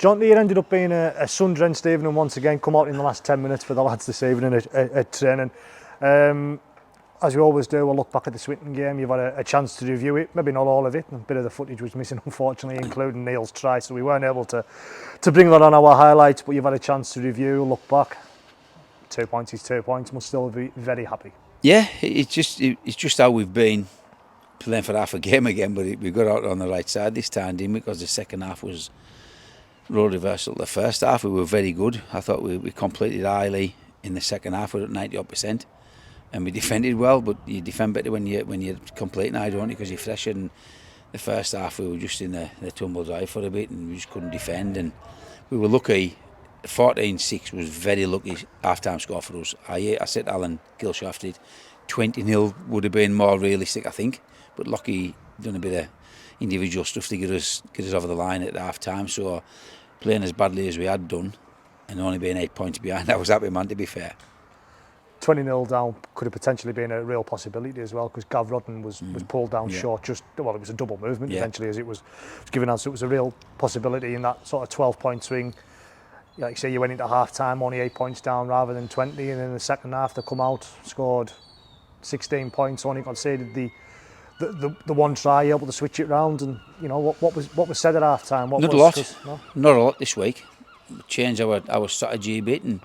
Jonty, it ended up being a sun-drenched evening once again. Come out in the last 10 minutes for the lads this evening at training. As we always do, we'll look back at the Swinton game. You've had a chance to review it, maybe not all of it. A bit of the footage was missing, unfortunately, including Neil's try, so we weren't able to bring that on our highlights, but you've had a chance to review, look back. 2 points is 2 points. Must still be very happy. Yeah, it's just how we've been playing for half a game again, but we got out on the right side this time, didn't we? Because the second half was role reversal. The first half we were very good. I thought we completed highly in the second half. We were at 90%, and we defended well. But you defend better when you're completing high, don't you? Because you're fresh. And the first half we were just in the tumble drive for a bit, and we just couldn't defend. And we were lucky. 14-6 was very lucky half-time score for us. I said Alan Gilshafted 20-0 would have been more realistic, I think. But Lockie done a bit of individual stuff to get us over the line at half-time. So playing as badly as we had done and only being 8 points behind, I was happy, man, to be fair. 20-0 down could have potentially been a real possibility as well, because Gav Rodden was pulled down short. It was a double movement eventually, as it was given out. So it was a real possibility in that sort of 12-point swing. Like you say, you went into half-time only 8 points down rather than 20, and in the second half they come out, scored 16 points, only conceded the one try, able to switch it round. And you know what was said at half-time? Not a lot. Not a lot this week. Change our strategy a bit, and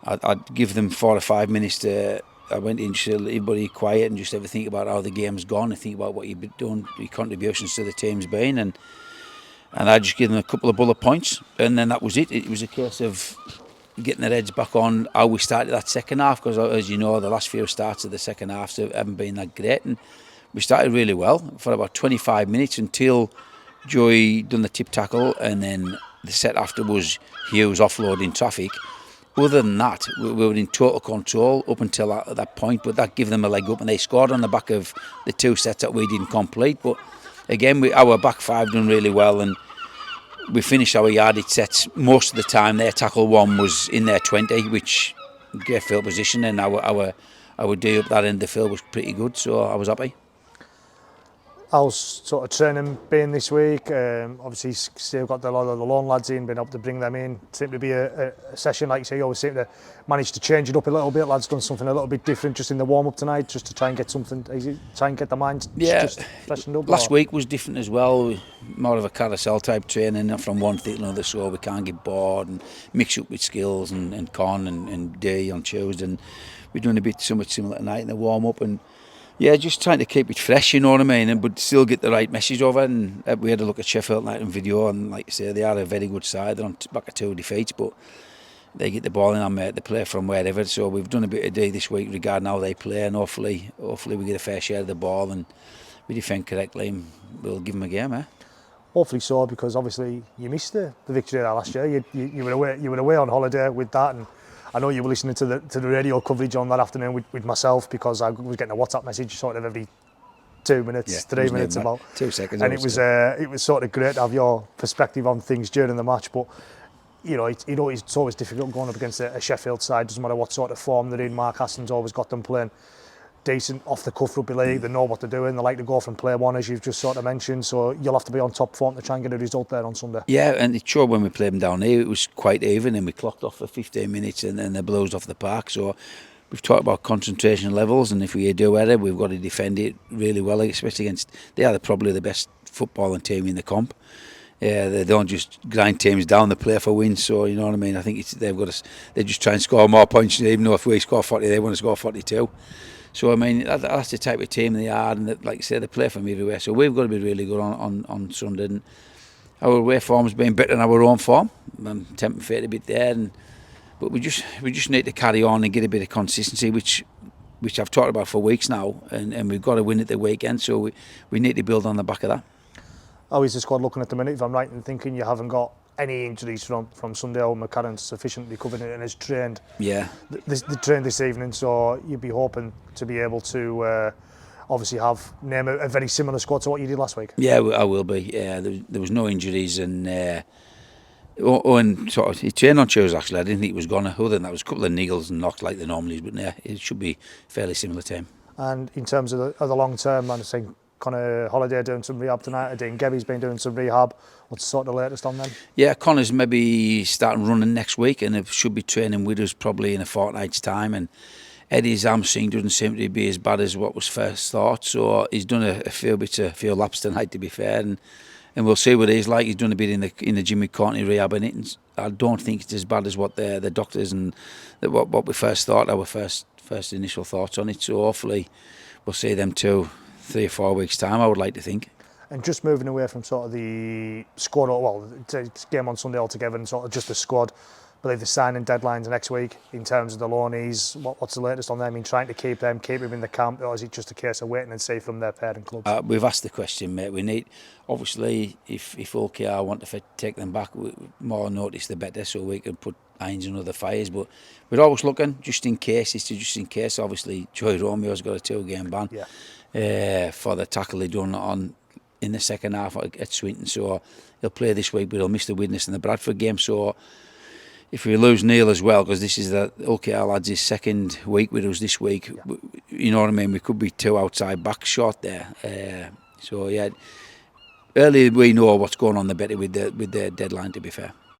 I'd give them 4 or 5 minutes to. I went in to let everybody quiet and just ever think about how the game's gone and think about what you've been doing, your contributions to the team's been, and I just gave them a couple of bullet points, and then that was it. It was a case of getting their heads back on how we started that second half, because as you know, the last few starts of the second half haven't been that great, and we started really well for about 25 minutes until Joey done the tip tackle, and then the set after was Hughes offloading traffic. Other than that, we were in total control up until that point, but that gave them a leg up, and they scored on the back of the 2 sets that we didn't complete. But again, our back five done really well, and we finished our yardage sets most of the time. Their tackle one was in their 20, which gave field position, and our D up that end of the field was pretty good, so I was happy. How's sort of training been this week? Obviously, still got a lot of the lone lads in, been able to bring them in. Seemed to be a session, like you say, you always seem to manage to change it up a little bit. Lads done something a little bit different just in the warm-up tonight, just to try and get the mind just freshened up. Last week was different as well, more of a carousel type training from one thing to another, so we can't get bored and mix up with skills and con and day on Tuesday. And we're doing a bit somewhat similar tonight in the warm-up, and yeah, just trying to keep it fresh, you know what I mean, but still get the right message over. And we had a look at Sheffield night on video, and like you say, they are a very good side. They're on back of 2 defeats, but they get the ball in, and they play from wherever. So we've done a bit of day this week regarding how they play, and hopefully we get a fair share of the ball and we defend correctly, and we'll give them a game, eh? Hopefully so, because obviously you missed the victory there last year. You were away on holiday with that, and I know you were listening to the radio coverage on that afternoon with myself, because I was getting a WhatsApp message sort of every 2 minutes, 3 minutes about 2 seconds, and it was sort of great to have your perspective on things during the match. But you know, it's always difficult going up against a Sheffield side. Doesn't matter what sort of form they're in. Mark Aston's always got them playing decent off the cuff rugby league. They know what they're doing. They like to go from play one, as you've just sort of mentioned. So you'll have to be on top form to try and get a result there on Sunday. Yeah, and it's sure when we played them down here, it was quite even, and we clocked off for 15 minutes, and then they blows off the park. So we've talked about concentration levels, and if we do error, we've got to defend it really well, especially against. They are probably the best footballing team in the comp. Yeah, they don't just grind teams down; they play for wins. So you know what I mean. I think they just try and score more points. Even though if we score 40, they want to score 42. So, I mean, that's the type of team they are, and like I say, they play from everywhere. So we've got to be really good on Sunday. And our away form's been better than our own form. I'm tempting fate a bit there, but we just need to carry on and get a bit of consistency, which I've talked about for weeks now, and we've got to win at the weekend. So we need to build on the back of that. How is the squad looking at the minute? If I'm right in thinking you haven't got any injuries from Sunday, or McCarran's sufficiently recovered and has trained. Yeah. They trained this evening, so you'd be hoping to be able to obviously name a very similar squad to what you did last week. Yeah, I will be. Yeah, there was no injuries, and sort of he trained on Tuesday. Actually, I didn't think he was gonna. Other than that, there was a couple of niggles and knocks like the normally, but yeah, it should be fairly similar to him. And in terms of the long term, I think Connor Holiday doing some rehab tonight. Dean Gebby's been doing some rehab. What's sort of the latest on them? Yeah, Connor's maybe starting running next week, and it should be training with us probably in a fortnight's time. And Eddie's hamstring doesn't seem to be as bad as what was first thought, so he's done a few laps tonight, to be fair, and we'll see what he's like. He's done a bit in the Jimmy Courtney rehab, and I don't think it's as bad as what the doctors and what we first thought. Our first initial thoughts on it. So hopefully we'll see them 2, 3 or 4 weeks time, I would like to think. And just moving away from sort of the squad, well, it's game on Sunday altogether, and sort of just the squad. I believe the signing deadline's next week in terms of the loanees. What's the latest on them? I mean, trying to keep him in the camp, or is it just a case of waiting and see from their parent clubs? We've asked the question, mate. We need, obviously, if OKR want to take them back, more notice the better, so we can put irons in other fires. But we're always looking, just in case. Obviously, Joey Romeo's got a 2-game ban for the tackle he done on in the second half at Swinton. So he'll play this week, but he'll miss the Widnes and the Bradford game. So if we lose Neil as well, because this is the OKR lads' his second week with us this week, you know what I mean, we could be 2 outside backs short there. So yeah, earlier we know what's going on, the better with the deadline, to be fair.